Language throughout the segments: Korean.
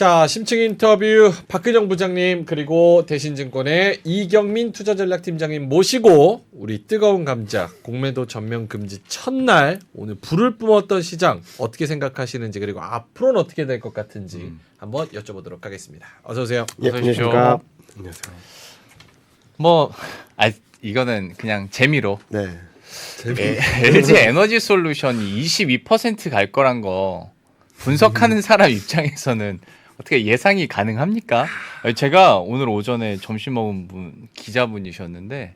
자, 심층 인터뷰 박근영 부장님 그리고 대신증권의 이경민 투자전략팀장님 모시고 우리 뜨거운 감자 공매도 전면 금지 첫날 오늘 불을 뿜었던 시장 어떻게 생각하시는지 그리고 앞으로는 어떻게 될 것 같은지 한번 여쭤보도록 하겠습니다. 어서 오세요. 예, 안녕하십니까. 안녕하세요. 이거는 그냥 재미로. 네. LG 에너지 솔루션이 22% 갈 거란 거 분석하는 사람 입장에서는 어떻게 예상이 가능합니까? 제가 오늘 오전에 점심 먹은 분 기자분이셨는데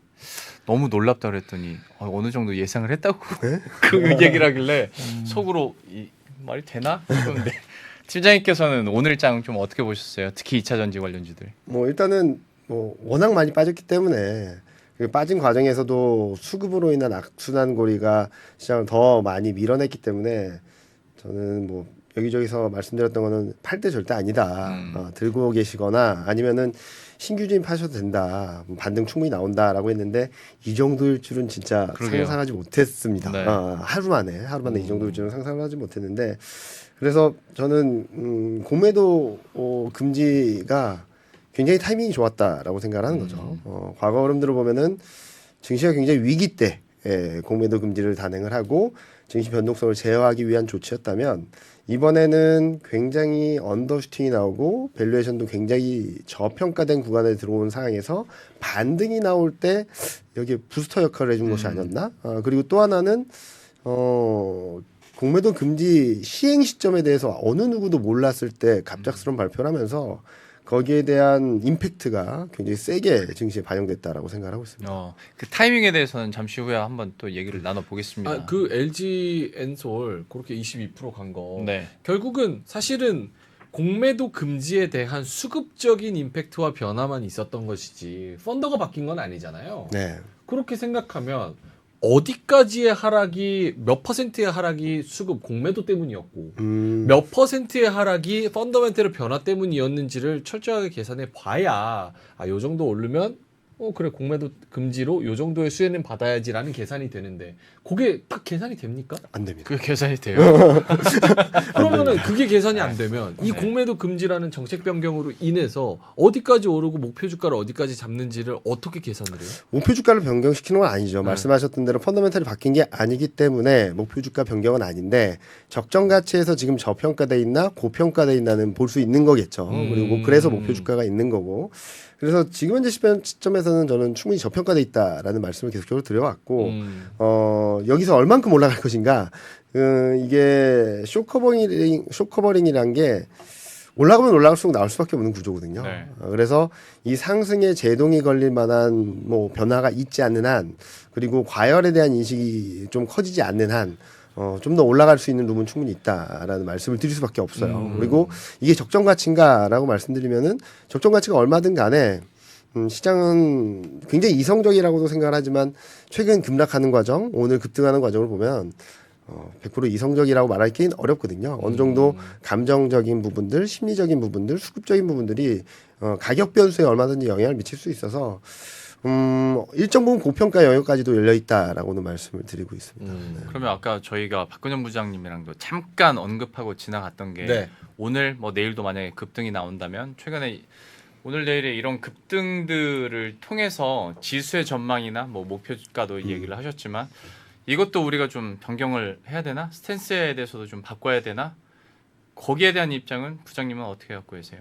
너무 놀랍다 그랬더니 어느 정도 예상을 했다고 그 얘기를 하길래 속으로 이 말이 되나? 그런데 팀장님께서는 오늘 장 좀 어떻게 보셨어요? 특히 2차 전지 관련주들. 뭐 일단은 뭐 워낙 많이 빠졌기 때문에 그 빠진 과정에서도 수급으로 인한 악순환 고리가 시장을 더 많이 밀어냈기 때문에 저는 뭐 여기저기서 말씀드렸던 거는 팔 때 절대 아니다. 들고 계시거나 아니면은 신규 진입하셔도 된다. 반등 충분히 나온다라고 했는데 이 정도일 줄은 진짜 그러게요. 상상하지 못했습니다. 네. 하루 만에 이 정도일 줄은 상상을 하지 못했는데 그래서 저는 공매도 금지가 굉장히 타이밍이 좋았다라고 생각을 하는 거죠. 과거 흐름들을 보면은 증시가 굉장히 위기 때 공매도 금지를 단행을 하고 증시 변동성을 제어하기 위한 조치였다면 이번에는 굉장히 언더슈팅이 나오고 밸류에이션도 굉장히 저평가된 구간에 들어온 상황에서 반등이 나올 때 여기에 부스터 역할을 해준 것이 아니었나? 그리고 또 하나는 공매도 금지 시행 시점에 대해서 어느 누구도 몰랐을 때 갑작스러운 발표를 하면서 거기에 대한 임팩트가 굉장히 세게 증시에 반영됐다라고 생각하고 있습니다. 그 타이밍에 대해서는 잠시 후에 한번 또 얘기를 나눠보겠습니다. 그 LG 엔솔 그렇게 22%간 거 네. 결국은 사실은 공매도 금지에 대한 수급적인 임팩트와 변화만 있었던 것이지 펀더가 바뀐 건 아니잖아요. 네. 그렇게 생각하면 어디까지의 하락이 몇 퍼센트의 하락이 수급 공매도 때문이었고 몇 퍼센트의 하락이 펀더멘털 변화 때문이었는지를 철저하게 계산해 봐야 요 정도 오르면 그래 공매도 금지로 요 정도의 수혜는 받아야지라는 계산이 되는데 그게 딱 계산이 됩니까? 안 됩니다. 그게 계산이 돼요. 그러면은 그게 계산이 안 되면 이 네. 공매도 금지라는 정책 변경으로 인해서 어디까지 오르고 목표 주가를 어디까지 잡는지를 어떻게 계산을 해요? 목표 주가를 변경시키는 건 아니죠. 말씀하셨던 대로 펀더멘털이 바뀐 게 아니기 때문에 목표 주가 변경은 아닌데 적정 가치에서 지금 저평가돼 있나 고평가돼 있나는 볼 수 있는 거겠죠. 그리고 그래서 목표 주가가 있는 거고. 그래서 지금 현재 시점에서는 저는 충분히 저평가돼 있다라는 말씀을 계속적으로 드려왔고 여기서 얼만큼 올라갈 것인가 이게 쇼커버링이란 게 올라가면 올라갈수록 나올 수밖에 없는 구조거든요. 네. 그래서 이 상승에 제동이 걸릴 만한 뭐 변화가 있지 않는 한 그리고 과열에 대한 인식이 좀 커지지 않는 한 좀 더 올라갈 수 있는 룸은 충분히 있다라는 말씀을 드릴 수밖에 없어요. 그리고 이게 적정 가치인가라고 말씀드리면은 적정 가치가 얼마든 간에 시장은 굉장히 이성적이라고도 생각을 하지만 최근 급락하는 과정, 오늘 급등하는 과정을 보면 100% 이성적이라고 말하기는 어렵거든요. 어느 정도 감정적인 부분들, 심리적인 부분들, 수급적인 부분들이 가격 변수에 얼마든지 영향을 미칠 수 있어서 일정 부분 고평가 영역까지도 열려 있다라고는 말씀을 드리고 있습니다. 네. 그러면 아까 저희가 박근영 부장님이랑도 잠깐 언급하고 지나갔던 게 네. 오늘 뭐 내일도 만약에 급등이 나온다면 최근에 오늘 내일의 이런 급등들을 통해서 지수의 전망이나 뭐 목표가도 얘기를 하셨지만 이것도 우리가 좀 변경을 해야 되나? 스탠스에 대해서도 좀 바꿔야 되나? 거기에 대한 입장은 부장님은 어떻게 갖고 계세요?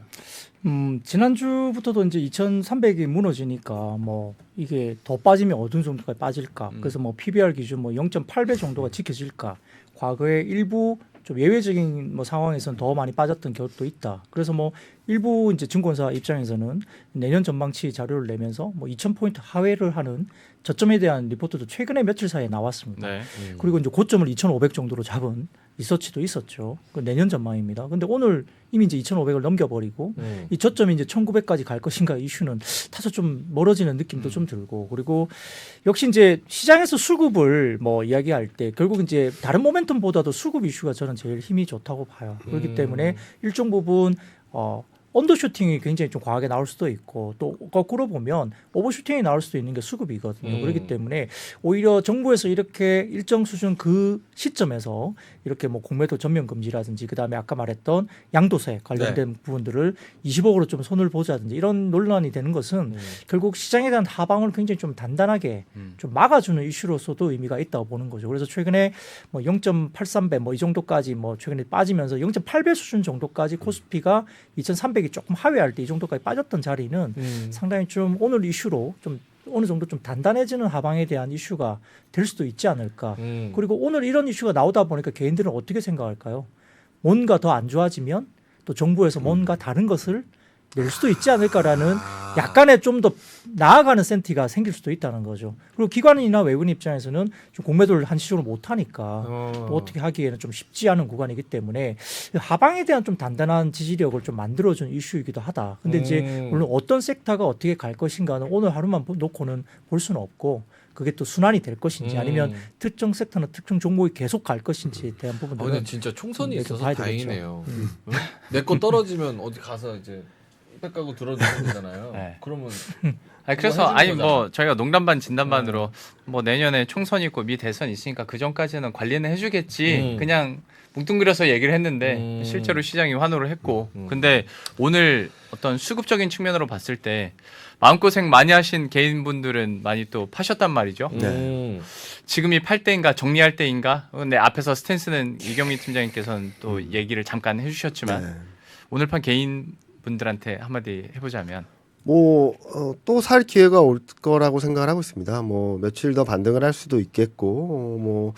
지난주부터도 이제 2,300이 무너지니까 뭐 이게 더 빠지면 어느 정도까지 빠질까? 그래서 뭐 PBR 기준 뭐 0.8배 정도가 지켜질까? 과거에 일부 좀 예외적인 뭐 상황에서는 더 많이 빠졌던 경우도 있다. 그래서 뭐 일부 이제 증권사 입장에서는 내년 전망치 자료를 내면서 뭐 2,000포인트 하회를 하는 저점에 대한 리포트도 최근에 며칠 사이에 나왔습니다. 네. 그리고 이제 고점을 2,500 정도로 잡은 리서치도 있었죠. 그 내년 전망입니다. 근데 오늘 이미 이제 2,500을 넘겨버리고 이 저점이 이제 1,900까지 갈 것인가 이슈는 타서 좀 멀어지는 느낌도 좀 들고 그리고 역시 이제 시장에서 수급을 뭐 이야기할 때 결국 이제 다른 모멘텀보다도 수급 이슈가 저는 제일 힘이 좋다고 봐요. 그렇기 때문에 일정 부분 언더슈팅이 굉장히 좀 과하게 나올 수도 있고 또 거꾸로 보면 오버슈팅이 나올 수도 있는 게 수급이거든요. 그렇기 때문에 오히려 정부에서 이렇게 일정 수준 그 시점에서 이렇게 뭐 공매도 전면 금지라든지 그다음에 아까 말했던 양도세 관련된 부분들을 20억으로 좀 손을 보자든지 이런 논란이 되는 것은 결국 시장에 대한 하방을 굉장히 좀 단단하게 좀 막아주는 이슈로서도 의미가 있다고 보는 거죠. 그래서 최근에 뭐 0.83배 뭐 이 정도까지 뭐 최근에 빠지면서 0.8배 수준 정도까지 코스피가 2,300이 조금 하회할 때 이 정도까지 빠졌던 자리는 상당히 좀 오늘 이슈로 좀 어느 정도 좀 단단해지는 하방에 대한 이슈가 될 수도 있지 않을까. 그리고 오늘 이런 이슈가 나오다 보니까 개인들은 어떻게 생각할까요? 뭔가 더 안 좋아지면 또 정부에서 뭔가 다른 것을 낼 수도 있지 않을까라는 약간의 좀 더 나아가는 센티가 생길 수도 있다는 거죠. 그리고 기관이나 외국인 입장에서는 좀 공매도를 한시적으로 못하니까 또 어떻게 하기에는 좀 쉽지 않은 구간이기 때문에 하방에 대한 좀 단단한 지지력을 좀 만들어준 이슈이기도 하다. 근데 이제 물론 어떤 섹터가 어떻게 갈 것인가는 오늘 하루만 놓고는 볼 수는 없고 그게 또 순환이 될 것인지 아니면 특정 섹터나 특정 종목이 계속 갈 것인지에 대한 부분들은 근데 진짜 총선이 있어서 봐야 다행이네요. 내 거 떨어지면 어디 가서 이제 백 가고 들어주면 되잖아요. 네. 그러면 그래서 해주는 아니 거잖아. 뭐 저희가 농담반 진담반으로 뭐 내년에 총선 있고 미 대선 있으니까 그 전까지는 관리는 해주겠지. 그냥 뭉뚱그려서 얘기를 했는데 실제로 시장이 환호를 했고. 근데 오늘 어떤 수급적인 측면으로 봤을 때 마음고생 많이 하신 개인분들은 많이 또 파셨단 말이죠. 지금이 팔 때인가 정리할 때인가. 근데 앞에서 스탠스는 이경민 팀장님께서는 또 얘기를 잠깐 해주셨지만 오늘 판 개인분들한테 한마디 해보자면. 뭐 또 살 기회가 올 거라고 생각을 하고 있습니다. 뭐 며칠 더 반등을 할 수도 있겠고 뭐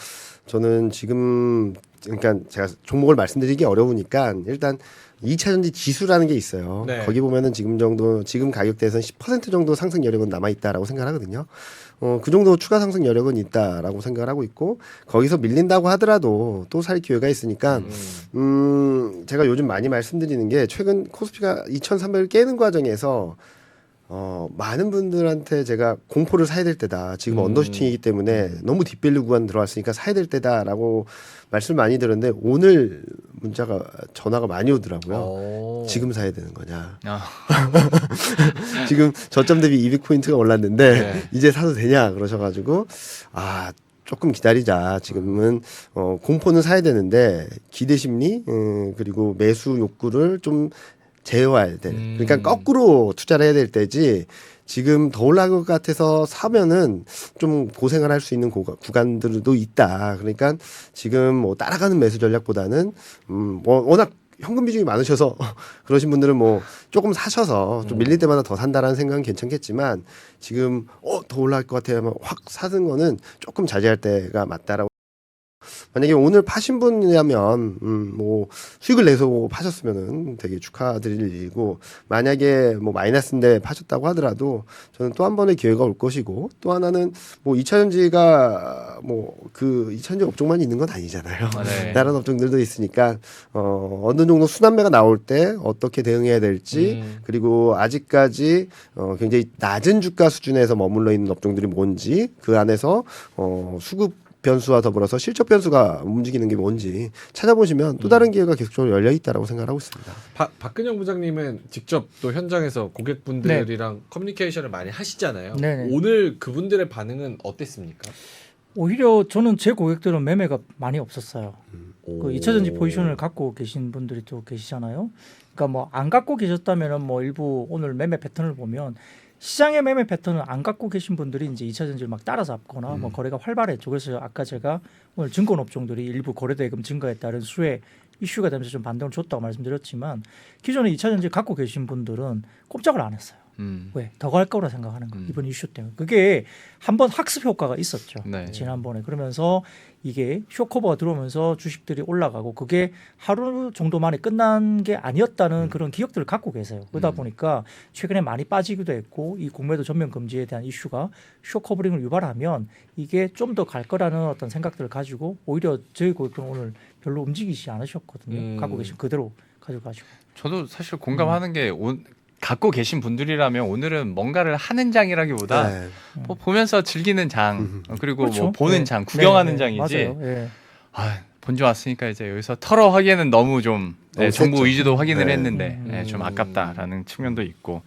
저는 지금 그러니까 제가 종목을 말씀드리기 어려우니까 일단 2차전지 지수라는 게 있어요. 네. 거기 보면은 지금 가격대에서는 10% 정도 상승 여력은 남아 있다라고 생각을 하거든요. 그 정도 추가 상승 여력은 있다라고 생각을 하고 있고 거기서 밀린다고 하더라도 또 살 기회가 있으니까 제가 요즘 많이 말씀드리는 게 최근 코스피가 2,300을 깨는 과정에서 많은 분들한테 제가 공포를 사야 될 때다. 지금 언더슈팅이기 때문에 너무 뒷밸류 구간 들어왔으니까 사야 될 때다라고 말씀 많이 들었는데 오늘 전화가 많이 오더라고요. 지금 사야 되는 거냐. 지금 저점 대비 200포인트가 올랐는데 네. 이제 사도 되냐 그러셔가지고 조금 기다리자. 지금은 공포는 사야 되는데 기대 심리 그리고 매수 욕구를 좀 제어해야 돼. 그러니까 거꾸로 투자를 해야 될 때지. 지금 더 올라갈 것 같아서 사면은 좀 고생을 할 수 있는 구간들도 있다. 그러니까 지금 뭐 따라가는 매수 전략보다는 뭐 워낙 현금 비중이 많으셔서 그러신 분들은 뭐 조금 사셔서 좀 밀릴 때마다 더 산다라는 생각은 괜찮겠지만 지금 더 올라갈 것 같아요 하면 확 사는 거는 조금 자제할 때가 맞다라고. 만약에 오늘 파신 분이라면 뭐 수익을 내서 파셨으면은 되게 축하드릴 일이고 만약에 뭐 마이너스인데 파셨다고 하더라도 저는 또 한 번의 기회가 올 것이고 또 하나는 뭐 2차전지가 뭐 그 2차전지 업종만 있는 건 아니잖아요. 네. 다른 업종들도 있으니까 어느 정도 순환매가 나올 때 어떻게 대응해야 될지 그리고 아직까지 굉장히 낮은 주가 수준에서 머물러 있는 업종들이 뭔지 그 안에서 수급 변수와 더불어서 실적 변수가 움직이는 게 뭔지 찾아보시면 또 다른 기회가 계속적으로 열려 있다라고 생각하고 있습니다. 박근영 부장님은 직접 또 현장에서 고객분들이랑 커뮤니케이션을 많이 하시잖아요. 네네. 오늘 그분들의 반응은 어땠습니까? 오히려 저는 제 고객들은 매매가 많이 없었어요. 오. 그 2차전지 포지션을 갖고 계신 분들이 또 계시잖아요. 그러니까 뭐 안 갖고 계셨다면은 뭐 일부 오늘 매매 패턴을 보면 시장의 매매 패턴을 안 갖고 계신 분들이 이제 2차전지를 막 따라잡거나 뭐 거래가 활발했죠. 그래서 아까 제가 오늘 증권업종들이 일부 거래대금 증가에 따른 수혜 이슈가 되면서 좀 반등을 줬다고 말씀드렸지만 기존에 2차전지 갖고 계신 분들은 꼼짝을 안 했어요. 왜? 더 갈 거라 생각하는 거. 이번 이슈 때문에. 그게 한번 학습 효과가 있었죠. 네. 지난번에. 그러면서 이게 쇼커버가 들어오면서 주식들이 올라가고 그게 하루 정도 만에 끝난 게 아니었다는 그런 기억들을 갖고 계세요. 그러다 보니까 최근에 많이 빠지기도 했고 이 공매도 전면 금지에 대한 이슈가 쇼커버링을 유발하면 이게 좀 더 갈 거라는 어떤 생각들을 가지고 오히려 저희 고객들은 오늘 별로 움직이지 않으셨거든요. 갖고 계신 그대로 가져가시고. 저도 사실 공감하는 게 갖고 계신 분들이라면 오늘은 뭔가를 하는 장이라기보다 네. 뭐 보면서 즐기는 장 그리고 그렇죠. 뭐 보는 네. 장, 구경하는 네, 네. 장이지. 맞아요. 예. 본주 왔으니까 이제 여기서 털어 하기에는 너무 좀 네, 정부 셌죠. 의지도 확인을 네. 했는데 네, 좀 아깝다라는 측면도 있고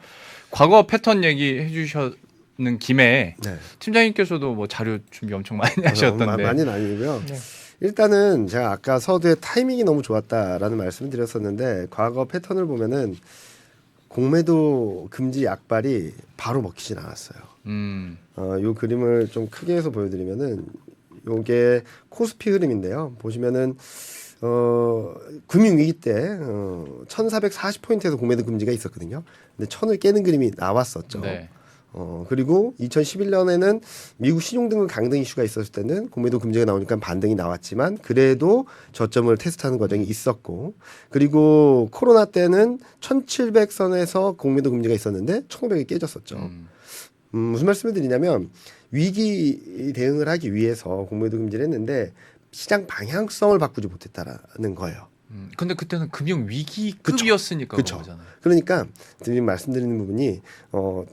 과거 패턴 얘기해 주셨는 김에 네. 팀장님께서도 뭐 자료 준비 엄청 많이 하셨던데 많이는 아니고요. 네. 일단은 제가 아까 서두에 타이밍이 너무 좋았다라는 말씀을 드렸었는데 과거 패턴을 보면은 공매도 금지 약발이 바로 먹히진 않았어요. 요 그림을 좀 크게 해서 보여드리면은 요게 코스피 흐름인데요. 보시면은 금융위기 때 1440포인트에서 공매도 금지가 있었거든요. 근데 1000을 깨는 그림이 나왔었죠. 네. 그리고 2011년에는 미국 신용등급 강등 이슈가 있었을 때는 공매도 금지가 나오니까 반등이 나왔지만 그래도 저점을 테스트하는 과정이 있었고 그리고 코로나 때는 1700선에서 공매도 금지가 있었는데 1500이 깨졌었죠. 무슨 말씀을 드리냐면 위기 대응을 하기 위해서 공매도 금지를 했는데 시장 방향성을 바꾸지 못했다라는 거예요. 근데 그때는 금융 위기급이었으니까 그쵸. 그런 거잖아요. 그러니까 지금 말씀드리는 부분이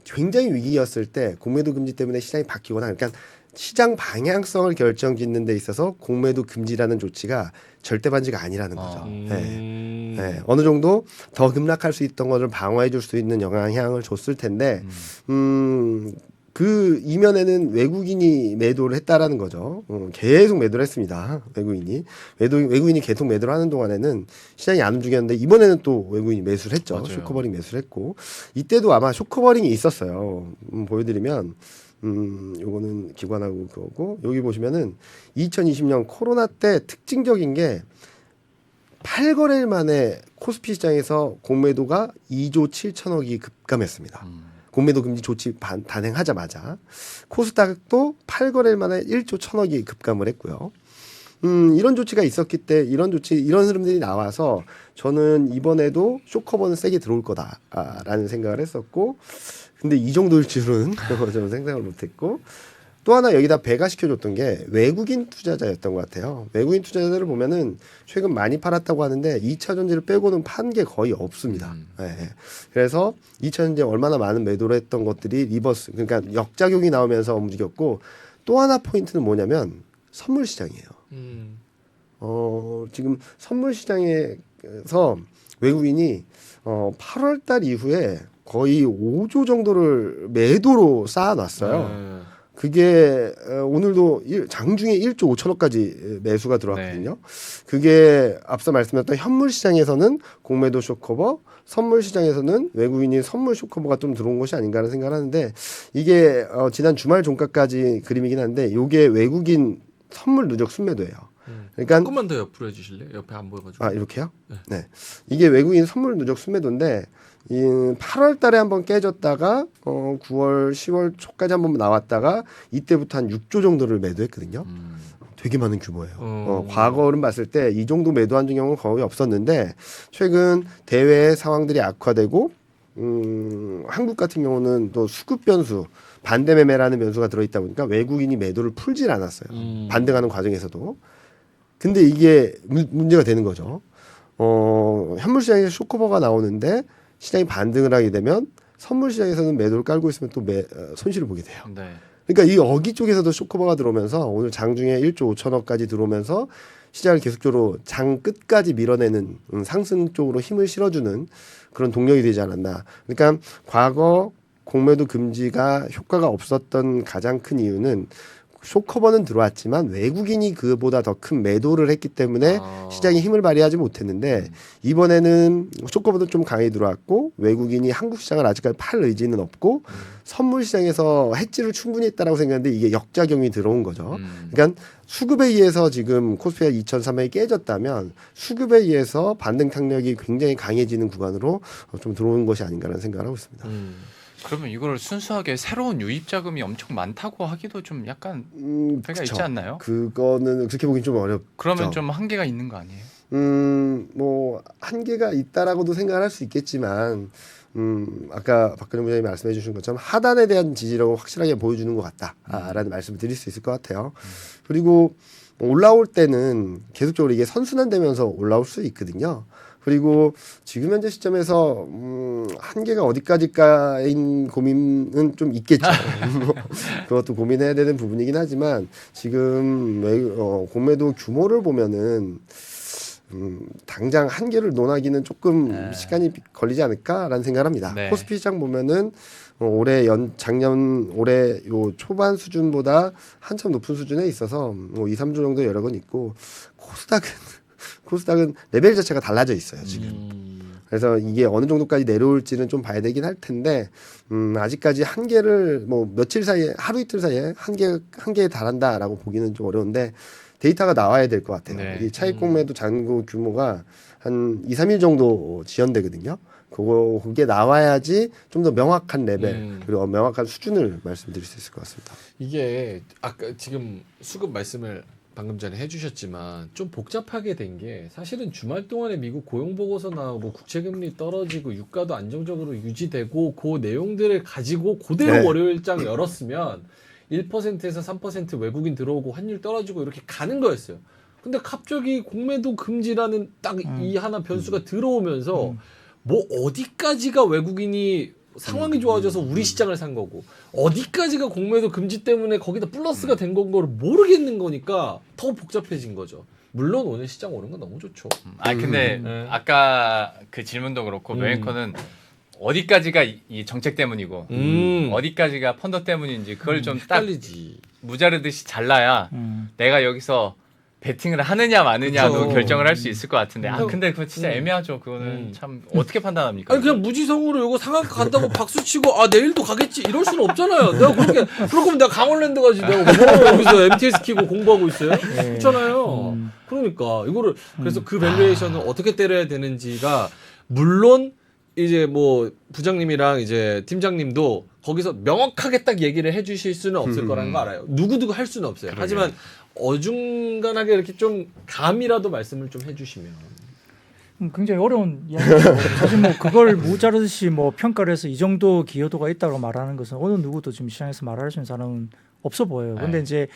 굉장히 위기였을 때 공매도 금지 때문에 시장이 바뀌거나 그러니까 시장 방향성을 결정짓는 데 있어서 공매도 금지라는 조치가 절대 반지가 아니라는 거죠. 네, 어느 정도 더 급락할 수 있던 것을 방어해 줄 수 있는 영향을 줬을 텐데 그 이면에는 외국인이 매도를 했다라는 거죠. 계속 매도를 했습니다. 외국인이 계속 매도를 하는 동안에는 시장이 안 움직였는데 이번에는 또 외국인이 매수를 했죠. 맞아요. 쇼커버링 매수를 했고 이때도 아마 쇼커버링이 있었어요. 보여드리면 요거는 기관하고 그거고 여기 보시면은 2020년 코로나 때 특징적인 게 8거래일 만에 코스피 시장에서 공매도가 2조 7천억이 급감했습니다. 공매도 금지 조치 단행하자마자 코스닥도 8거래일 만에 1조 1천억이 급감을 했고요. 이런 조치가 있었기 때 이런 흐름들이 나와서 저는 이번에도 쇼커버는 세게 들어올 거다라는 생각을 했었고 근데 이 정도일 줄은 저는 생각을 못했고 또 하나 여기다 배가시켜줬던 게 외국인 투자자였던 것 같아요. 외국인 투자자들을 보면은 최근 많이 팔았다고 하는데 2차 전지를 빼고는 판 게 거의 없습니다. 네. 그래서 2차 전지에 얼마나 많은 매도를 했던 것들이 리버스, 그러니까 역작용이 나오면서 움직였고 또 하나 포인트는 뭐냐면 선물 시장이에요. 지금 선물 시장에서 외국인이 8월 달 이후에 거의 5조 정도를 매도로 쌓아놨어요. 그게 오늘도 장중에 1조 5천억까지 매수가 들어왔거든요. 그게 앞서 말씀드렸던 현물 시장에서는 공매도 쇼커버, 선물 시장에서는 외국인이 선물 쇼커버가 좀 들어온 것이 아닌가라는 생각을 하는데 이게 지난 주말 종가까지 그림이긴 한데 이게 외국인 선물 누적 순매도예요. 그러니까 조금만 더 옆으로 해주실래요? 옆에 안 보여가지고. 아 이렇게요? 네. 이게 외국인 선물 누적 순매도인데 8월 달에 한번 깨졌다가 9월, 10월 초까지 한번 나왔다가 이때부터 한 6조 정도를 매도했거든요. 되게 많은 규모예요. 과거를 봤을 때 이 정도 매도한 경우는 거의 없었는데 최근 대외 상황들이 악화되고 한국 같은 경우는 또 수급 변수 반대 매매라는 변수가 들어있다 보니까 외국인이 매도를 풀질 않았어요. 반등하는 과정에서도. 근데 이게 문제가 되는 거죠. 현물 시장에서 쇼커버가 나오는데 시장이 반등을 하게 되면 선물 시장에서는 매도를 깔고 있으면 또 손실을 보게 돼요. 네. 그러니까 이 어기 쪽에서도 쇼커버가 들어오면서 오늘 장중에 1조 5천억까지 들어오면서 시장을 계속적으로 장 끝까지 밀어내는 상승 쪽으로 힘을 실어주는 그런 동력이 되지 않았나. 그러니까 과거 공매도 금지가 효과가 없었던 가장 큰 이유는 쇼커버는 들어왔지만 외국인이 그보다 더 큰 매도를 했기 때문에 시장이 힘을 발휘하지 못했는데 이번에는 쇼커버도 좀 강하게 들어왔고 외국인이 한국 시장을 아직까지 팔 의지는 없고 선물 시장에서 해지를 충분히 했다라고 생각하는데 이게 역작용이 들어온 거죠. 그러니까 수급에 의해서 지금 코스피가 2,300이 깨졌다면 수급에 의해서 반등 탄력이 굉장히 강해지는 구간으로 좀 들어오는 것이 아닌가라는 생각을 하고 있습니다. 그러면 이걸 순수하게 새로운 유입 자금이 엄청 많다고 하기도 좀 약간 배가 그쵸. 있지 않나요? 그거는 그렇게 보긴 좀 어렵죠. 그러면 좀 한계가 있는 거 아니에요? 뭐 한계가 있다라고도 생각을 할 수 있겠지만 아까 박근혜 부장님이 말씀해 주신 것처럼 하단에 대한 지지력을 확실하게 보여주는 것 같다라는 말씀을 드릴 수 있을 것 같아요. 그리고 올라올 때는 계속적으로 이게 선순환되면서 올라올 수 있거든요. 그리고 지금 현재 시점에서 한계가 어디까지까인 고민은 좀 있겠죠. 그것도 고민해야 되는 부분이긴 하지만 지금 공매도 규모를 보면은 당장 한계를 논하기는 조금 네. 시간이 걸리지 않을까라는 생각을 합니다. 네. 코스피 시장 보면은 작년 올해 요 초반 수준보다 한참 높은 수준에 있어서 2, 3주 정도 여러 건 있고 코스닥은 레벨 자체가 달라져 있어요, 지금. 그래서 이게 어느 정도까지 내려올지는 좀 봐야 되긴 할 텐데 아직까지 한계를 뭐 며칠 사이에 하루 이틀 사이에 한계에 달한다라고 보기는 좀 어려운데 데이터가 나와야 될 것 같아요. 네. 이 차익 공매도 잔고 규모가 한 2, 3일 정도 지연되거든요. 그게 나와야지 좀 더 명확한 레벨 그리고 명확한 수준을 말씀드릴 수 있을 것 같습니다. 이게 아까 지금 수급 말씀을 방금 전에 해주셨지만 좀 복잡하게 된 게 사실은 주말 동안에 미국 고용 보고서 나오고 국채금리 떨어지고 유가도 안정적으로 유지되고 그 내용들을 가지고 그대로 네. 월요일장 열었으면 1%에서 3% 외국인 들어오고 환율 떨어지고 이렇게 가는 거였어요. 근데 갑자기 공매도 금지라는 딱 이 하나 변수가 들어오면서 뭐 어디까지가 외국인이 상황이 좋아져서 우리 시장을 산 거고 어디까지가 공매도 금지 때문에 거기다 플러스가 된 건가를 모르겠는 거니까 더 복잡해진 거죠. 물론 오늘 시장 오른 건 너무 좋죠. 아 근데 아까 그 질문도 그렇고 명예컨은 어디까지가 이 정책 때문이고 어디까지가 펀더 때문인지 그걸 좀 딱 헷갈리지. 무자르듯이 잘라야 내가 여기서 베팅을 하느냐 마느냐도 그쵸. 결정을 할 수 있을 것 같은데 아 음. 근데 그거 진짜 애매하죠. 그거는 참 어떻게 판단합니까? 아니 그냥 무지성으로 이거 상한가 간다고 박수 치고 아 내일도 가겠지 이럴 수는 없잖아요. 내가 그렇게 그러면 내가 강원랜드 가지 내가 뭐 여기서 MTS 키고 공부하고 있어요? 그렇잖아요. 그러니까 이거를 그래서 그 밸류에이션을 어떻게 때려야 되는지가 물론 이제 뭐 부장님이랑 이제 팀장님도 거기서 명확하게 딱 얘기를 해주실 수는 없을 거라는 거 알아요. 누구도 할 수는 없어요. 그러게요. 하지만 어중간하게 이렇게 좀 감이라도 말씀을 좀 해주시면. 굉장히 어려운 이야기죠. 사실 뭐 그걸 모자르듯이 뭐 평가를 해서 이 정도 기여도가 있다고 말하는 것은 어느 누구도 지금 시장에서 말할 수 있는 사람은 없어 보여요. 근데 네. 이제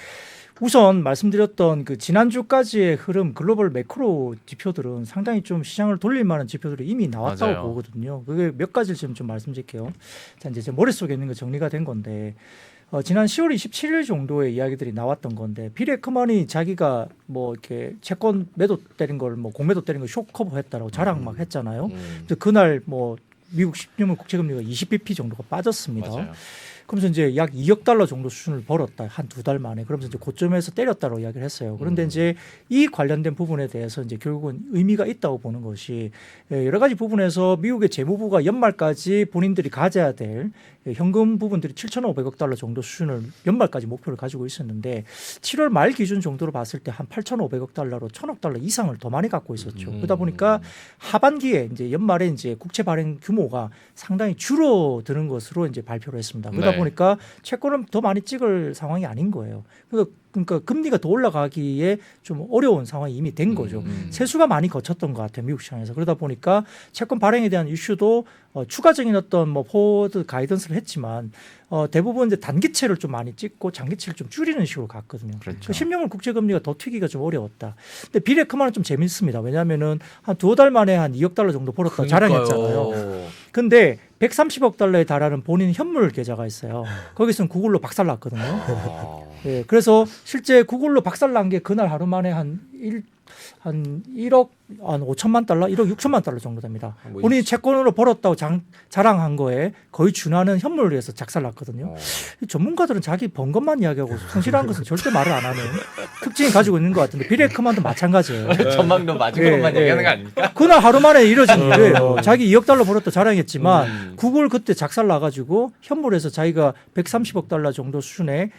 우선 말씀드렸던 그 지난주까지의 흐름 글로벌 매크로 지표들은 상당히 좀 시장을 돌릴 만한 지표들이 이미 나왔다고 맞아요. 보거든요. 그게 몇 가지를 지금 좀 말씀드릴게요. 자, 이제 제 머릿속에 있는 거 정리가 된 건데 지난 10월 27일 정도의 이야기들이 나왔던 건데 빌 에크먼이 자기가 뭐 이렇게 채권 매도 때린 걸 뭐 공매도 때린 걸 쇼커버했다라고 자랑 막 했잖아요. 그래서 그날 뭐 미국 10년물 국채금리가 20bp 정도가 빠졌습니다. 맞아요. 그러면서 이제 약 2억 달러 정도 수준을 벌었다. 한 두 달 만에. 그러면서 이제 고점에서 때렸다고 이야기를 했어요. 그런데 이제 이 관련된 부분에 대해서 이제 결국은 의미가 있다고 보는 것이 여러 가지 부분에서 미국의 재무부가 연말까지 본인들이 가져야 될 현금 부분들이 7,500억 달러 정도 수준을 연말까지 목표를 가지고 있었는데 7월 말 기준 정도로 봤을 때 한 8,500억 달러로 1,000억 달러 이상을 더 많이 갖고 있었죠. 그러다 보니까 하반기에 이제 연말에 이제 국채 발행 규모가 상당히 줄어드는 것으로 이제 발표를 했습니다. 그러다 네. 보니까 채권을 더 많이 찍을 상황이 아닌 거예요. 그러니까 금리가 더 올라가기에 좀 어려운 상황이 이미 된 거죠. 세수가 많이 거쳤던 것 같아요. 미국 시장에서. 그러다 보니까 채권 발행에 대한 이슈도 추가적인 어떤 뭐 포워드 가이던스를 했지만 대부분 이제 단기채를 좀 많이 찍고 장기채를 좀 줄이는 식으로 갔거든요. 그렇죠. 10년물 국채금리가 더 튀기가 좀 어려웠다. 근데 빌 에크먼은 좀 재밌습니다. 왜냐하면은 한 두 달 만에 한 2억 달러 정도 벌었다고 자랑했잖아요. 근데 130억 달러에 달하는 본인 현물 계좌가 있어요. 거기서는 구글로 박살났거든요. 예, 그래서 실제 구글로 박살난 게 그날 하루 만에 한 1억 한 5천만 달러, 1억 6천만 달러 정도 됩니다. 뭐 본인이 채권으로 벌었다고 자랑한 거에 거의 준하는 현물을 위해서 작살났거든요. 이 전문가들은 자기 번 것만 이야기하고 성실한 것은 절대 말을 안 하는 특징이 가지고 있는 것 같은데 빌 에크먼도 마찬가지예요. 전망도 맞은 것만 예, 얘기하는 예. 거 아닙니까? 그날 하루 만에 이뤄진 일이에요. 자기 2억 달러 벌었다 자랑했지만 구글 그때 작살 나가지고 현물에서 자기가 130억 달러 정도 수준의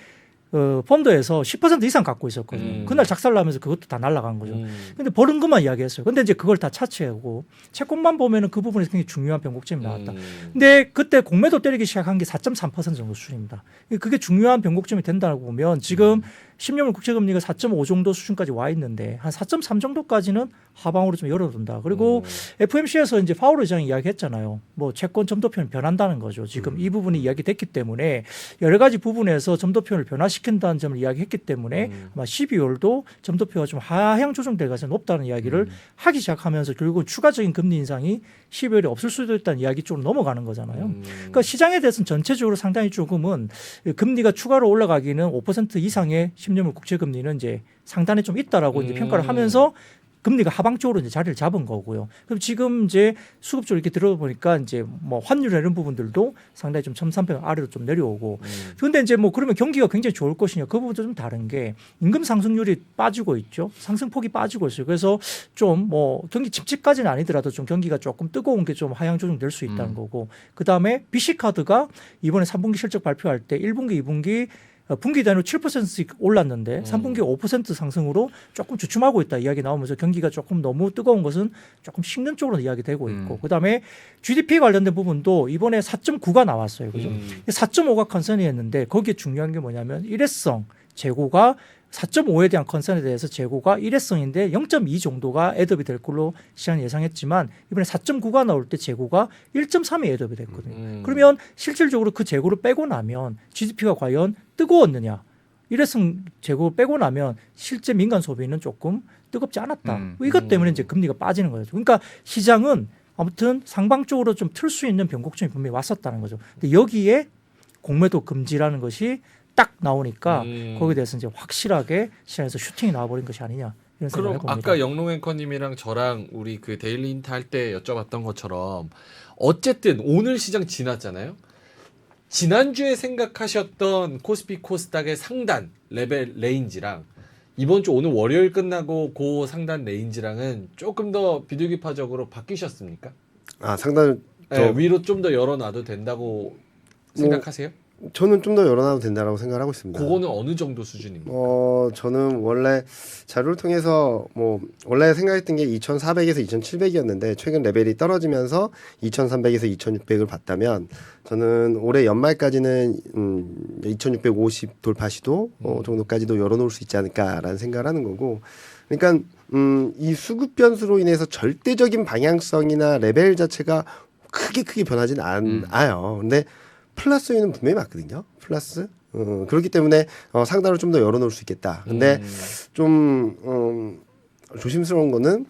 펀드에서 10% 이상 갖고 있었거든요. 그날 작살나면서 그것도 다 날아간 거죠. 근데 버는 것만 이야기했어요. 근데 이제 그걸 다 차치하고 채권만 보면은 그 부분에서 굉장히 중요한 변곡점이 나왔다. 근데 그때 공매도 때리기 시작한 게 4.3% 정도 수준입니다. 그게 중요한 변곡점이 된다고 보면 지금 10년물 국채금리가 4.5 정도 수준까지 와 있는데 한 4.3 정도까지는 하방으로 좀 열어둔다. 그리고 FOMC에서 이제 파월 의장이 이야기했잖아요. 뭐 채권 점도표는 변한다는 거죠. 지금 이 부분이 이야기됐기 때문에 여러 가지 부분에서 점도표를 변화시킨다는 점을 이야기했기 때문에 아마 12월도 점도표가 좀 하향 조정될 가능성이 높다는 이야기를 하기 시작하면서 결국 추가적인 금리 인상이 12월에 없을 수도 있다는 이야기 쪽으로 넘어가는 거잖아요. 그러니까 시장에 대해서는 전체적으로 상당히 조금은 금리가 추가로 올라가기는 5% 이상의 10년물 국채금리는 이제 상단에 좀 있다라고 이제 평가를 하면서 금리가 하방 쪽으로 이제 자리를 잡은 거고요. 그럼 지금 이제 수급 쪽 이렇게 들어보니까 이제 뭐 환율 이런 부분들도 상당히 좀 1,300 아래로 좀 내려오고. 그런데 이제 뭐 그러면 경기가 굉장히 좋을 것이냐 그 부분도 좀 다른 게 임금 상승률이 빠지고 있죠. 상승폭이 빠지고 있어요. 그래서 좀 뭐 경기 침체까지는 아니더라도 좀 경기가 조금 뜨거운 게 좀 하향 조정될 수 있다는 거고. 그 다음에 BC카드가 이번에 3분기 실적 발표할 때 1분기, 2분기 분기 단위로 7%씩 올랐는데 3분기 5% 상승으로 조금 주춤하고 있다 이야기 나오면서 경기가 조금 너무 뜨거운 것은 조금 식는 쪽으로 이야기되고 있고 그다음에 GDP 관련된 부분도 이번에 4.9가 나왔어요. 그죠? 4.5가 컨센이었는데 거기에 중요한 게 뭐냐면 일회성 재고가 4.5에 대한 컨센에 대해서 재고가 일회성인데 0.2 정도가 애드업이 될 걸로 시장이 예상했지만 이번에 4.9가 나올 때 재고가 1.3이 애드업이 됐거든요. 그러면 실질적으로 그 재고를 빼고 나면 GDP가 과연 뜨거웠느냐. 일회성 재고 빼고 나면 실제 민간 소비는 조금 뜨겁지 않았다. 이것 때문에 이제 금리가 빠지는 거죠. 그러니까 시장은 아무튼 상방 쪽으로 좀 틀 수 있는 변곡점이 분명히 왔었다는 거죠. 근데 여기에 공매도 금지라는 것이 딱 나오니까 거기에 대해서 이제 확실하게 시장에서 슈팅이 나와버린 것이 아니냐 이런 생각을 그럼 해봅니다. 아까 영롱 앵커님이랑 저랑 우리 그 데일리 인트 할 때 여쭤봤던 것처럼 어쨌든 오늘 시장 지났잖아요. 지난주에 생각하셨던 코스피 코스닥의 상단 레벨 레인지랑 이번 주 오늘 월요일 끝나고 그 상단 레인지랑은 조금 더 비둘기파적으로 바뀌셨습니까? 아 상당히 네, 위로 좀 더 열어놔도 된다고 생각하세요? 저는 좀 더 열어놔도 된다라고 생각하고 있습니다. 그거는 어느 정도 수준입니까? 저는 원래 자료를 통해서 뭐 원래 생각했던 게 2,400에서 2,700이었는데 최근 레벨이 떨어지면서 2,300에서 2,600을 봤다면 저는 올해 연말까지는 2,650 돌파 시도 정도까지도 열어놓을 수 있지 않을까라는 생각을 하는 거고, 그러니까 이 수급 변수로 인해서 절대적인 방향성이나 레벨 자체가 크게 변하지는 않아요. 근데 플러스 요인은 분명히 맞거든요. 플러스. 그렇기 때문에 상단을 좀 더 열어놓을 수 있겠다. 근데 좀 조심스러운 거는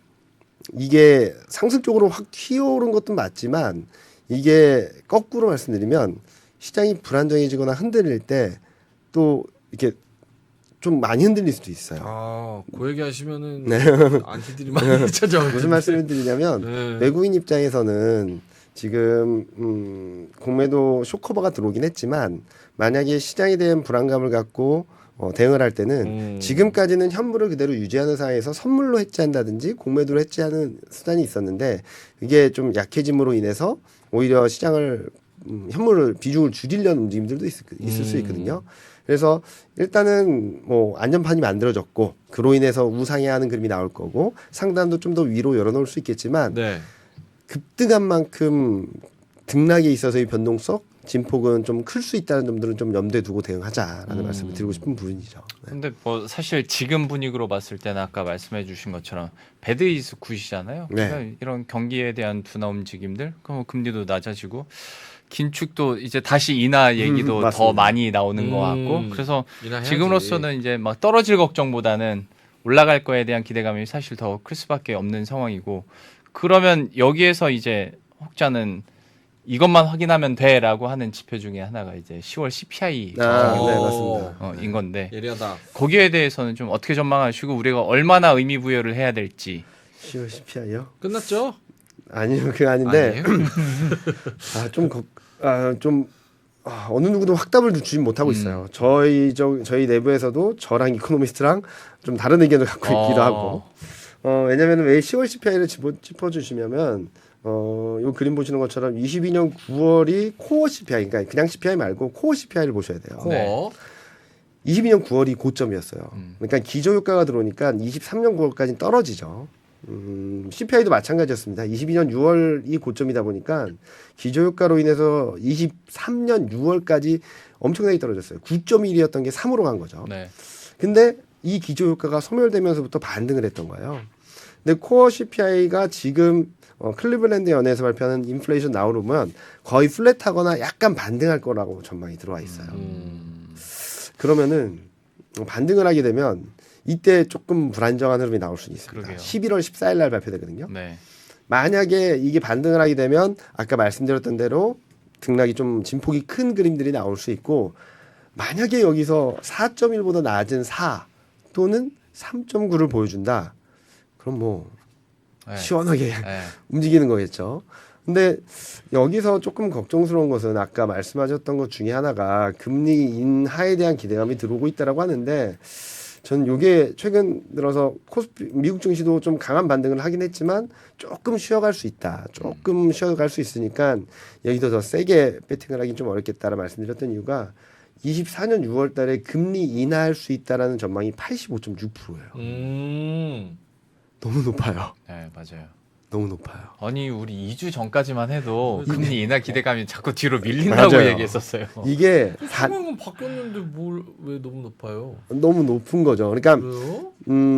이게 상승 쪽으로 확 튀어오른 것도 맞지만 이게 거꾸로 말씀드리면 시장이 불안정해지거나 흔들릴 때 또 이렇게 좀 많이 흔들릴 수도 있어요. 아, 그 얘기 하시면은 네. 안티들이 많이 찾아오고 무슨 말씀을 드리냐면 네. 외국인 입장에서는 지금 공매도 쇼커버가 들어오긴 했지만 만약에 시장에 대한 불안감을 갖고 대응을 할 때는 지금까지는 현물을 그대로 유지하는 상황에서 선물로 해지한다든지 공매도로 해지하는 수단이 있었는데 이게 좀 약해짐으로 인해서 오히려 시장을 현물을 비중을 줄이려는 움직임들도 있을 수 있거든요. 그래서 일단은 뭐 안전판이 만들어졌고 그로 인해서 우상향하는 그림이 나올 거고 상단도 좀 더 위로 열어놓을 수 있겠지만 네. 급등한 만큼 등락에 있어서의 변동성 진폭은 좀 클 수 있다는 점들은 좀 염두에 두고 대응하자라는 말씀을 드리고 싶은 부분이죠. 네. 근데 뭐 사실 지금 분위기로 봤을 때는 아까 말씀해 주신 것처럼 배드 이즈 굿이잖아요. 네. 그러니까 이런 경기에 대한 둔화 움직임들, 그럼 금리도 낮아지고 긴축도 이제 다시 인하 얘기도 더 맞습니다. 많이 나오는 것 같고, 그래서 인하해야지. 지금으로서는 이제 막 떨어질 걱정보다는 올라갈 거에 대한 기대감이 사실 더 클 수밖에 없는 상황이고, 그러면 여기에서 이제 혹자는 이것만 확인하면 돼라고 하는 지표 중에 하나가 이제 10월 CPI 네, 맞습니다. 인 건데, 예리하다. 거기에 대해서는 좀 어떻게 전망하시고 우리가 얼마나 의미 부여를 해야 될지. 10월 CPI요? 끝났죠? 아니요, 그게 아닌데 아니에요? 어느 누구도 확답을 주지 못하고 있어요. 저희 내부에서도 저랑 이코노미스트랑 좀 다른 의견을 갖고 있기도 하고. 왜냐면은 왜 10월 CPI를 짚어주시냐면 요 그림 보시는 것처럼 22년 9월이 코어 CPI, 그러니까 그냥 CPI 말고 코어 CPI를 보셔야 돼요. 코어. 22년 9월이 고점이었어요. 그러니까 기저 효과가 들어오니까 23년 9월까지 떨어지죠. CPI도 마찬가지였습니다. 22년 6월이 고점이다 보니까 기저 효과로 인해서 23년 6월까지 엄청나게 떨어졌어요. 9.1이었던 게 3으로 간 거죠. 네. 근데 이 기저 효과가 소멸되면서부터 반등을 했던 거예요. 근데 코어 CPI가 지금 클리블랜드 연에서 발표하는 인플레이션 나오를 보면 거의 플랫하거나 약간 반등할 거라고 전망이 들어와 있어요. 그러면은 반등을 하게 되면 이때 조금 불안정한 흐름이 나올 수 있습니다. 그러게요. 11월 14일 날 발표되거든요. 네. 만약에 이게 반등을 하게 되면 아까 말씀드렸던 대로 등락이 좀 진폭이 큰 그림들이 나올 수 있고, 만약에 여기서 4.1보다 낮은 4 또는 3.9를 보여준다. 그럼 뭐 네. 시원하게 네. 움직이는 거겠죠. 근데 여기서 조금 걱정스러운 것은 아까 말씀하셨던 것 중에 하나가 금리 인하에 대한 기대감이 들어오고 있다라고 하는데 저는 이게 최근 들어서 코스피 미국 증시도 좀 강한 반등을 하긴 했지만 조금 쉬어갈 수 있다. 조금 쉬어갈 수 있으니까 여기서 더 세게 배팅을 하긴 좀 어렵겠다라 말씀드렸던 이유가 24년 6월 달에 금리 인하할 수 있다라는 전망이 85.6%예요. 너무 높아요. 네, 맞아요. 너무 높아요. 아니 우리 2주 전까지만 해도 금리 인하 기대감이 자꾸 뒤로 밀린다고 맞아요. 얘기했었어요. 이게 상황은 바뀌었는데 뭘 왜 너무 높아요? 너무 높은 거죠. 그러니까 그래요?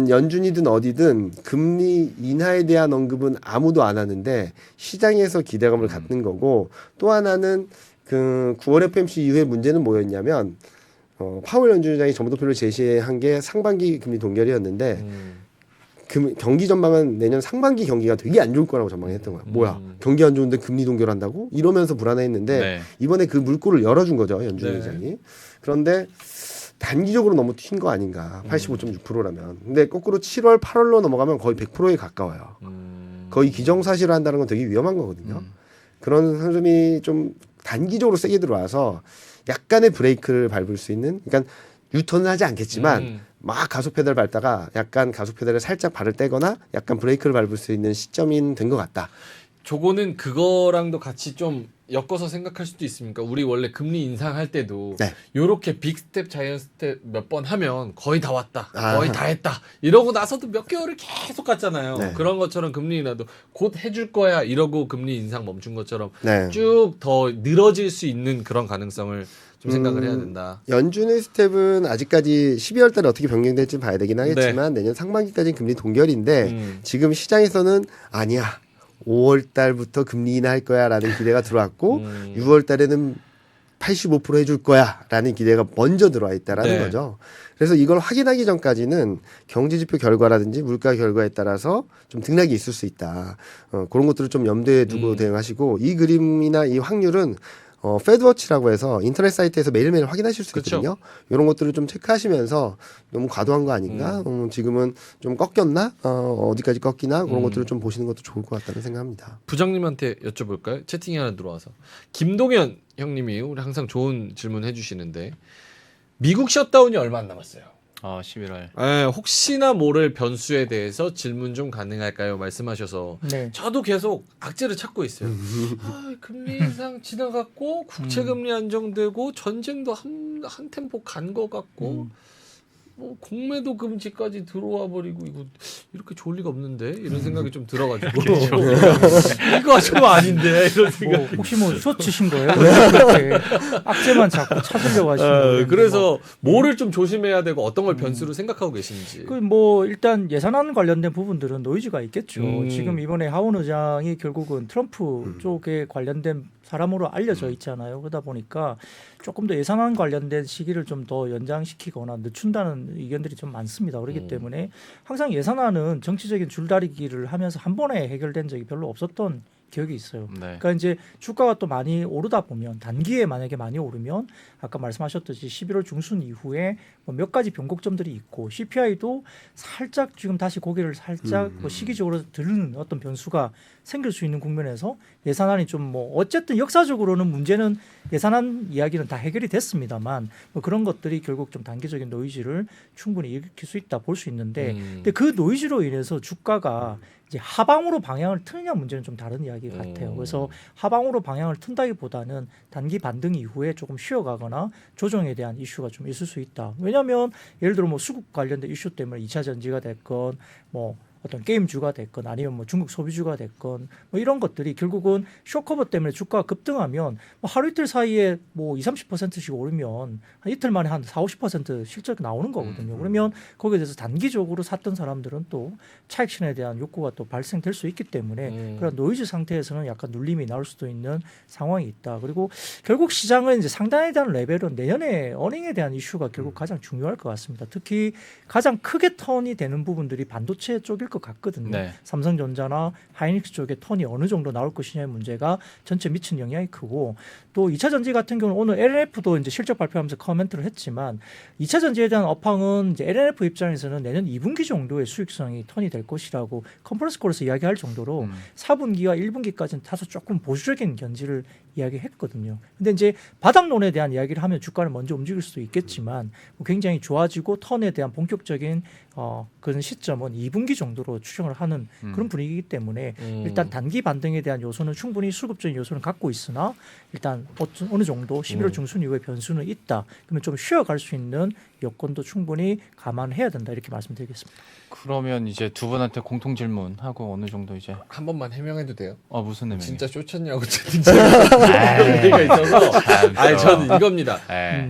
연준이든 어디든 금리 인하에 대한 언급은 아무도 안 하는데 시장에서 기대감을 갖는 거고 또 하나는 그 9월 FOMC 이후에 문제는 뭐였냐면 파월 연준의장이 전망표를 제시한 게 상반기 금리 동결이었는데 경기 전망은 내년 상반기 경기가 되게 안 좋을 거라고 전망했던 거야. 뭐야? 경기 안 좋은데 금리 동결한다고? 이러면서 불안해했는데 네. 이번에 그 물꼬를 열어준 거죠 연준 네. 의장이. 그런데 단기적으로 너무 튄 거 아닌가? 85.6%라면. 근데 거꾸로 7월, 8월로 넘어가면 거의 100%에 가까워요. 거의 기정사실을 한다는 건 되게 위험한 거거든요. 그런 흐름이 좀 단기적으로 세게 들어와서 약간의 브레이크를 밟을 수 있는, 그러니까 유턴은 하지 않겠지만 막 가속 페달 밟다가 약간 가속 페달을 살짝 발을 떼거나 약간 브레이크를 밟을 수 있는 시점인 된 것 같다. 저거는 그거랑도 같이 좀 엮어서 생각할 수도 있습니까? 우리 원래 금리 인상할 때도 네. 요렇게 빅 스텝, 자이언 스텝 몇 번 하면 거의 다 왔다. 아. 거의 다 했다. 이러고 나서도 몇 개월을 계속 갔잖아요. 네. 그런 것처럼 금리 인하도 곧 해줄 거야. 이러고 금리 인상 멈춘 것처럼 네. 쭉 더 늘어질 수 있는 그런 가능성을 좀 생각을 해야 된다. 연준의 스텝은 아직까지 12월 달에 어떻게 변경될지 봐야 되긴 하겠지만 내년 상반기까지는 금리 동결인데 지금 시장에서는 아니야. 5월 달부터 금리 인하할 거야라는 기대가 들어왔고 6월 달에는 85% 해줄 거야라는 기대가 먼저 들어와 있다라는 네. 거죠. 그래서 이걸 확인하기 전까지는 경제지표 결과라든지 물가 결과에 따라서 좀 등락이 있을 수 있다. 그런 것들을 좀 염두에 두고 대응하시고 이 그림이나 이 확률은 패드워치라고 해서 인터넷 사이트에서 매일매일 확인하실 수 그쵸. 있거든요. 이런 것들을 좀 체크하시면서 너무 과도한 거 아닌가? 지금은 좀 꺾였나? 어디까지 꺾이나? 그런 것들을 좀 보시는 것도 좋을 것 같다는 생각합니다. 부장님한테 여쭤볼까요? 채팅이 하나 들어와서. 김동현 형님이 우리 항상 좋은 질문 해주시는데 미국 셧다운이 얼마 안 남았어요. 11월. 혹시나 모를 변수에 대해서 질문 좀 가능할까요? 말씀하셔서 네. 저도 계속 악재를 찾고 있어요. 금리 인상 지나갔고 국채 금리 안정되고 전쟁도 한 템포 간 것 같고 뭐 공매도 금지까지 들어와 버리고 이거 이렇게 좋을 리가 없는데 이런 생각이 좀 들어가지고 이거 좀 아닌데 이런 생각. 뭐 혹시 뭐 쇼츠신 거예요? 그렇게 악재만 자꾸 찾으려고 하시는 거예요? 그래서 뭐를 좀 조심해야 되고 어떤 걸 변수로 생각하고 계신지. 뭐 일단 예산안 관련된 부분들은 노이즈가 있겠죠. 음. 지금 이번에 하원 의장이 결국은 트럼프 쪽에 관련된 사람으로 알려져 있잖아요. 그러다 보니까 조금 더 예산안 관련된 시기를 좀 더 연장시키거나 늦춘다는 의견들이 좀 많습니다. 그렇기 때문에 항상 예산안은 정치적인 줄다리기를 하면서 한 번에 해결된 적이 별로 없었던 기억이 있어요. 네. 그러니까 이제 주가가 또 많이 오르다 보면 단기에 만약에 많이 오르면 아까 말씀하셨듯이 11월 중순 이후에 뭐 몇 가지 변곡점들이 있고 CPI도 살짝 지금 다시 고개를 살짝 뭐 시기적으로 들는 어떤 변수가 생길 수 있는 국면에서 예산안이 좀 뭐 어쨌든 역사적으로는 문제는 예산안 이야기는 다 해결이 됐습니다만 뭐 그런 것들이 결국 좀 단기적인 노이즈를 충분히 일으킬 수 있다 볼 수 있는데 근데 그 노이즈로 인해서 주가가 이제 하방으로 방향을 트느냐 문제는 좀 다른 이야기 같아요. 그래서 하방으로 방향을 튼다기보다는 단기 반등 이후에 조금 쉬어가거나 조정에 대한 이슈가 좀 있을 수 있다. 왜냐하면 예를 들어 뭐 수급 관련된 이슈 때문에 2차 전지가 됐건 뭐 어떤 게임주가 됐건 아니면 뭐 중국 소비주가 됐건 뭐 이런 것들이 결국은 쇼커버 때문에 주가가 급등하면 뭐 하루 이틀 사이에 뭐 20-30%씩 오르면 한 이틀 만에 한 40-50% 실적 나오는 거거든요. 그러면 거기에 대해서 단기적으로 샀던 사람들은 또 차익실현에 대한 욕구가 또 발생될 수 있기 때문에 그런 노이즈 상태에서는 약간 눌림이 나올 수도 있는 상황이 있다. 그리고 결국 시장은 이제 상단에 대한 레벨은 내년에 어닝에 대한 이슈가 결국 가장 중요할 것 같습니다. 특히 가장 크게 턴이 되는 부분들이 반도체 쪽일 것 것 같거든요. 네. 삼성전자나 하이닉스 쪽에 턴이 어느 정도 나올 것이냐의 문제가 전체 미치는 영향이 크고 또 2차 전지 같은 경우는 오늘 LNF도 이제 실적 발표하면서 코멘트를 했지만 2차 전지에 대한 업황은 이제 LNF 입장에서는 내년 2분기 정도의 수익성이 턴이 될 것이라고 컨퍼런스 콜에서 이야기할 정도로 4분기와 1분기까지는 다소 조금 보수적인 견지를 이야기했거든요. 근데 이제 바닥론에 대한 이야기를 하면 주가는 먼저 움직일 수도 있겠지만 굉장히 좋아지고 턴에 대한 본격적인 그런 시점은 2분기 정도로 추정을 하는 그런 분위기이기 때문에 일단 단기 반등에 대한 요소는 충분히 수급적인 요소는 갖고 있으나 일단 어느 정도 11월 중순 이후에 변수는 있다. 그러면 좀 쉬어갈 수 있는 여건도 충분히 감안해야 된다 이렇게 말씀드리겠습니다. 그러면 이제 두 분한테 공통 질문하고 어느 정도 이제 한 번만 해명해도 돼요? 무슨 의미? 진짜 쇼쳤냐고 채팅창에 얘기가 있어서 아니 저는 이겁니다.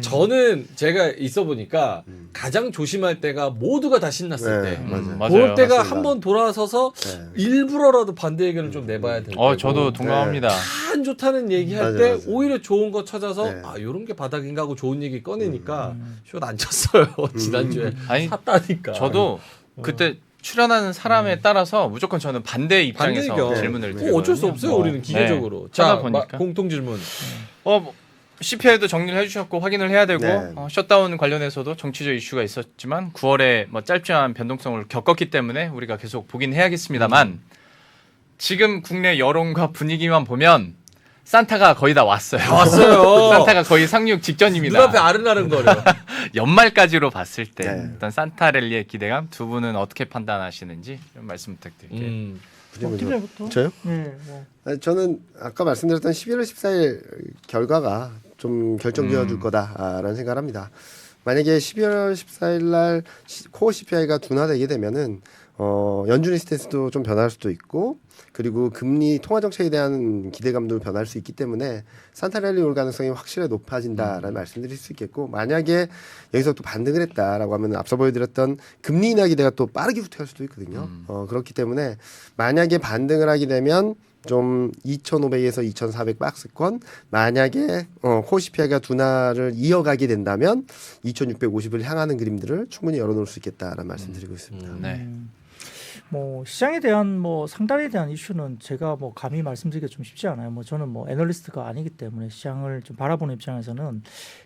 저는 제가 있어 보니까 가장 조심할 때가 모두가 다 신났을 네, 때 맞아요. 맞아요. 그럴 때가 맞습니다. 한 번 돌아서서 네. 일부러라도 반대 의견을 좀 내봐야 될 때고 저도 동감합니다. 안 좋다는 얘기할 맞아요, 때 맞아요. 오히려 좋은 거 찾아서 네. 이런 게 바닥인가 하고 좋은 얘기 꺼내니까 숏 안 쳤어요. 지난주에 아니, 샀다니까. 저도 그때 출연하는 사람에 따라서 무조건 저는 반대 입장에서 반대 의견. 질문을 네. 드리거든요. 어쩔 수 없어요. 우리는 기계적으로. 하다 자, 보니까. 공통 질문. 뭐 CPI도 정리를 해주셨고 확인을 해야 되고 네. 셧다운 관련해서도 정치적 이슈가 있었지만 9월에 뭐 짧지만 변동성을 겪었기 때문에 우리가 계속 보긴 해야겠습니다만 지금 국내 여론과 분위기만 보면 산타가 거의 다 왔어요. 왔어요. 산타가 거의 상륙 직전입니다. 눈앞에 아른아른거려. 연말까지로 봤을 때 네. 일단 산타 랠리의 기대감 두 분은 어떻게 판단하시는지 좀 말씀 부탁드릴게요. 팀장부터. 저요? 네. 뭐. 아니, 저는 아까 말씀드렸던 11월 14일 결과가 좀 결정 지어줄 거다라는 생각을 합니다. 만약에 12월 14일 날 코어 CPI가 둔화되게 되면은 연준의 스탠스도 좀 변할 수도 있고 그리고 금리 통화 정책에 대한 기대감도 변할 수 있기 때문에 산타랠리 올 가능성이 확실히 높아진다라는 말씀드릴 수 있겠고 만약에 여기서 또 반등을 했다라고 하면 앞서 보여드렸던 금리 인하 기대가 또 빠르게 후퇴할 수도 있거든요. 그렇기 때문에 만약에 반등을 하게 되면 좀 2,500에서 2,400 박스권 만약에 코어 CPI가 둔화를 이어가게 된다면 2,650을 향하는 그림들을 충분히 열어놓을 수 있겠다라는 말씀드리고 있습니다. 네. 뭐 시장에 대한 뭐 상단에 대한 이슈는 제가 뭐 감히 말씀드리기가 좀 쉽지 않아요. 뭐 저는 뭐 애널리스트가 아니기 때문에 시장을 좀 바라보는 입장에서는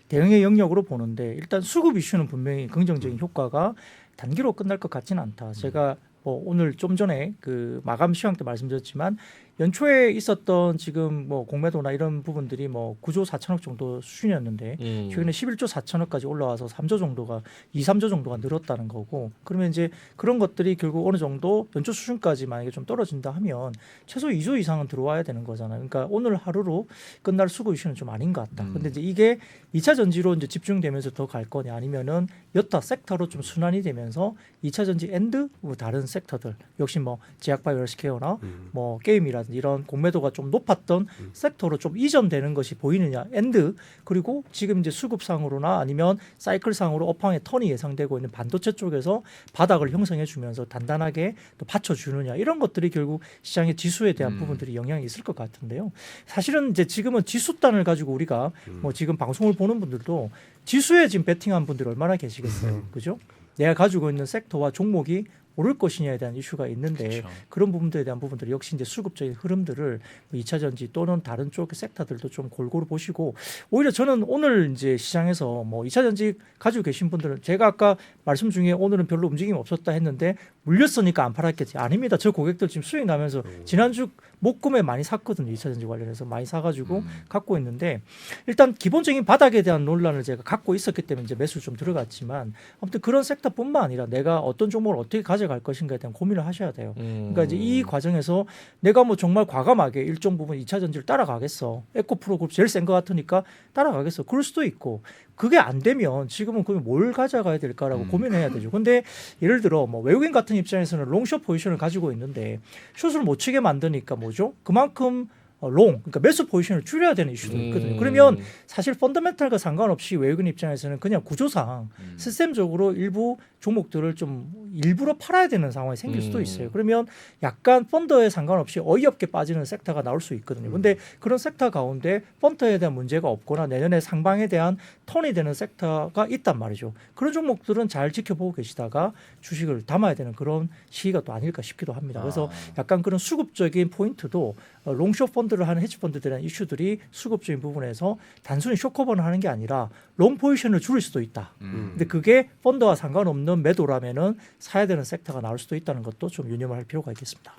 대응의 영역으로 보는데 일단 수급 이슈는 분명히 긍정적인 효과가 단기로 끝날 것 같지는 않다. 제가 뭐 오늘 좀 전에 그 마감 시황 때 말씀드렸지만 연초에 있었던 지금 뭐 공매도나 이런 부분들이 뭐 9조 4천억 정도 수준이었는데 최근에 11조 4천억까지 올라와서 3조 정도가 3조 정도가 늘었다는 거고 그러면 이제 그런 것들이 결국 어느 정도 연초 수준까지 만약에 좀 떨어진다 하면 최소 2조 이상은 들어와야 되는 거잖아요. 그러니까 오늘 하루로 끝날 수급 이슈는 좀 아닌 것 같다. 근데 이제 이게 2차 전지로 이제 집중되면서 더 갈 거냐 아니면은 여타 섹터로 좀 순환이 되면서 2차 전지 앤드 뭐 다른 섹터들 역시 뭐 제약바이오 헬스케어나 뭐 게임이라든지 이런 공매도가 좀 높았던 섹터로 좀 이전되는 것이 보이느냐 앤드 그리고 지금 이제 수급상으로나 아니면 사이클상으로 업황의 턴이 예상되고 있는 반도체 쪽에서 바닥을 형성해 주면서 단단하게 또 받쳐주느냐 이런 것들이 결국 시장의 지수에 대한 부분들이 영향이 있을 것 같은데요. 사실은 이제 지금은 지수단을 가지고 우리가 뭐 지금 방송을 보는 분들도 지수에 지금 베팅한 분들이 얼마나 계시겠어요. 그죠? 내가 가지고 있는 섹터와 종목이 오를 것이냐에 대한 이슈가 있는데 그렇죠. 그런 부분들에 대한 부분들 역시 이제 수급적인 흐름들을 2차 전지 또는 다른 쪽 섹터들도 좀 골고루 보시고 오히려 저는 오늘 이제 시장에서 뭐 2차 전지 가지고 계신 분들은 제가 아까 말씀 중에 오늘은 별로 움직임이 없었다 했는데 물렸으니까 안 팔았겠지. 아닙니다. 저 고객들 지금 수익 나면서 지난주 목금에 많이 샀거든요. 2차 전지 관련해서 많이 사가지고 갖고 있는데 일단 기본적인 바닥에 대한 논란을 제가 갖고 있었기 때문에 이제 매수 좀 들어갔지만 아무튼 그런 섹터뿐만 아니라 내가 어떤 종목을 어떻게 가져갈 것인가에 대한 고민을 하셔야 돼요. 그러니까 이제 이 과정에서 내가 뭐 정말 과감하게 일정 부분 2차 전지를 따라가겠어. 에코프로그룹 제일 센 것 같으니까 따라가겠어. 그럴 수도 있고 그게 안 되면 지금은 그러면 뭘 가져가야 될까라고 고민해야 되죠. 근데 예를 들어 뭐 외국인 같은 입장에서는 롱숏 포지션을 가지고 있는데 숏을 못 치게 만드니까 뭐죠? 그만큼 롱, 그러니까 매수 포지션을 줄여야 되는 이슈도 있거든요. 그러면 사실 펀더멘탈과 상관없이 외국인 입장에서는 그냥 구조상 시스템적으로 일부 종목들을 좀 일부러 팔아야 되는 상황이 생길 수도 있어요. 그러면 약간 펀더에 상관없이 어이없게 빠지는 섹터가 나올 수 있거든요. 근데 그런 섹터 가운데 펀더에 대한 문제가 없거나 내년에 상방에 대한 턴이 되는 섹터가 있단 말이죠. 그런 종목들은 잘 지켜보고 계시다가 주식을 담아야 되는 그런 시기가 또 아닐까 싶기도 합니다. 그래서 약간 그런 수급적인 포인트도 롱숏 펀드를 하는 헤지펀드들에 대한 이슈들이 수급적인 부분에서 단순히 숏커버를 하는 게 아니라 롱 포지션을 줄일 수도 있다. 근데 그게 펀드와 상관없는 매도라면은 사야 되는 섹터가 나올 수도 있다는 것도 좀 유념을 할 필요가 있겠습니다.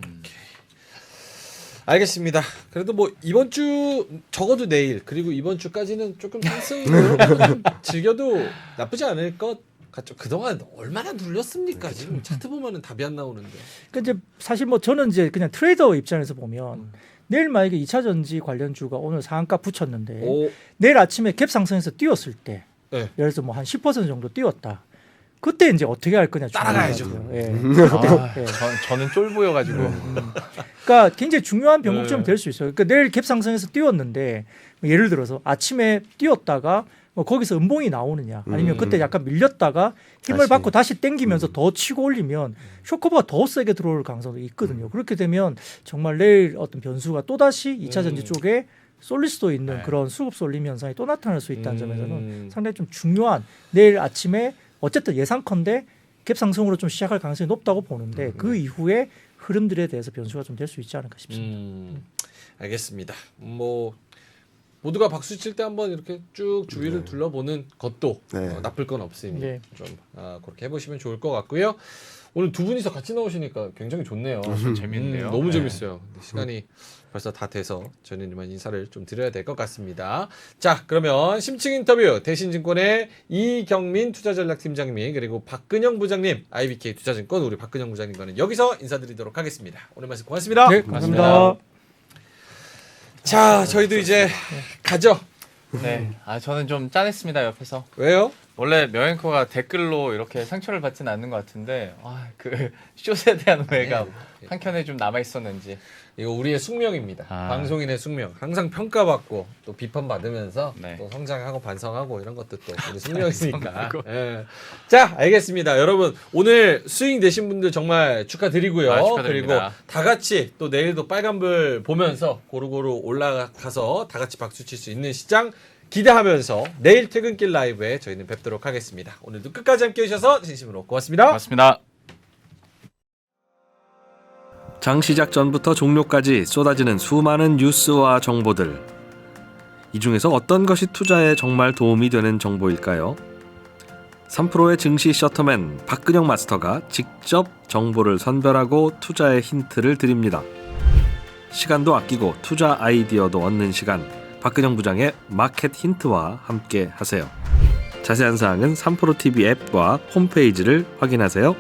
알겠습니다. 그래도 뭐 이번 주 적어도 내일 그리고 이번 주까지는 조금 상승으로 조금 즐겨도 나쁘지 않을 것 같죠. 그동안 얼마나 눌렸습니까? 지금 차트 보면은 답이 안 나오는데. 그러니까 이제 사실 뭐 저는 이제 그냥 트레이더 입장에서 보면 내일 만약에 2차 전지 관련주가 오늘 상한가 붙였는데 오, 내일 아침에 갭 상승해서 뛰었을 때 네. 예를 들어서 뭐 한 10% 정도 뛰었다. 그때 이제 어떻게 할 거냐 따라가야죠. 중요하고요. 예. 예. 저는 쫄 보여가지고 그러니까 굉장히 중요한 변곡점이 네. 될 수 있어요. 그러니까 내일 갭 상승해서 뛰었는데 예를 들어서 아침에 뛰었다가 뭐 거기서 음봉이 나오느냐 아니면 그때 약간 밀렸다가 힘을 다시. 받고 다시 땡기면서 더 치고 올리면 쇼커버가 더 세게 들어올 가능성도 있거든요. 그렇게 되면 정말 내일 어떤 변수가 또다시 2차 전지 쪽에 쏠릴 수도 있는 네. 그런 수급 쏠림 현상이 또 나타날 수 있다는 점에서는 상당히 좀 중요한 내일 아침에 어쨌든 예상컨대 갭 상승으로 좀 시작할 가능성이 높다고 보는데 그 이후에 흐름들에 대해서 변수가 좀 될 수 있지 않을까 싶습니다. 알겠습니다. 뭐 모두가 박수 칠 때 한번 이렇게 쭉 주위를 둘러보는 것도 네. 나쁠 건 없으니 네. 좀 그렇게 해보시면 좋을 것 같고요. 오늘 두 분이서 같이 나오시니까 굉장히 좋네요. 재밌네요. 너무 네. 재밌어요. 시간이 벌써 다 돼서 저는 이만 인사를 좀 드려야 될 것 같습니다. 자, 그러면 심층 인터뷰 대신증권의 이경민 투자전략팀장님 그리고 박근영 부장님 IBK 투자증권 우리 박근영 부장님과는 여기서 인사드리도록 하겠습니다. 오늘 말씀 고맙습니다. 네, 감사합니다. 자, 저희도 이제 가죠. 네, 저는 좀 짠했습니다 옆에서. 왜요? 원래 명앵커가 댓글로 이렇게 상처를 받지는 않는 것 같은데 그 숏에 대한 오해가 한켠에 좀 남아 있었는지. 이거 우리의 숙명입니다. 아. 방송인의 숙명. 항상 평가받고 또 비판받으면서 네. 또 성장하고 반성하고 이런 것도 또 우리 숙명이니까. 예. 자, 알겠습니다. 여러분 오늘 스윙 되신 분들 정말 축하드리고요. 축하드립니다. 그리고 다 같이 또 내일도 빨간불 보면서 고루고루 올라가서 다 같이 박수 칠 수 있는 시장 기대하면서 내일 퇴근길 라이브에 저희는 뵙도록 하겠습니다. 오늘도 끝까지 함께 해주셔서 진심으로 고맙습니다. 고맙습니다. 장 시작 전부터 종료까지 쏟아지는 수많은 뉴스와 정보들. 이 중에서 어떤 것이 투자에 정말 도움이 되는 정보일까요? 3프로의 증시 셔터맨 박근영 마스터가 직접 정보를 선별하고 투자의 힌트를 드립니다. 시간도 아끼고 투자 아이디어도 얻는 시간, 박근영 부장의 마켓 힌트와 함께 하세요. 자세한 사항은 3프로 TV 앱과 홈페이지를 확인하세요.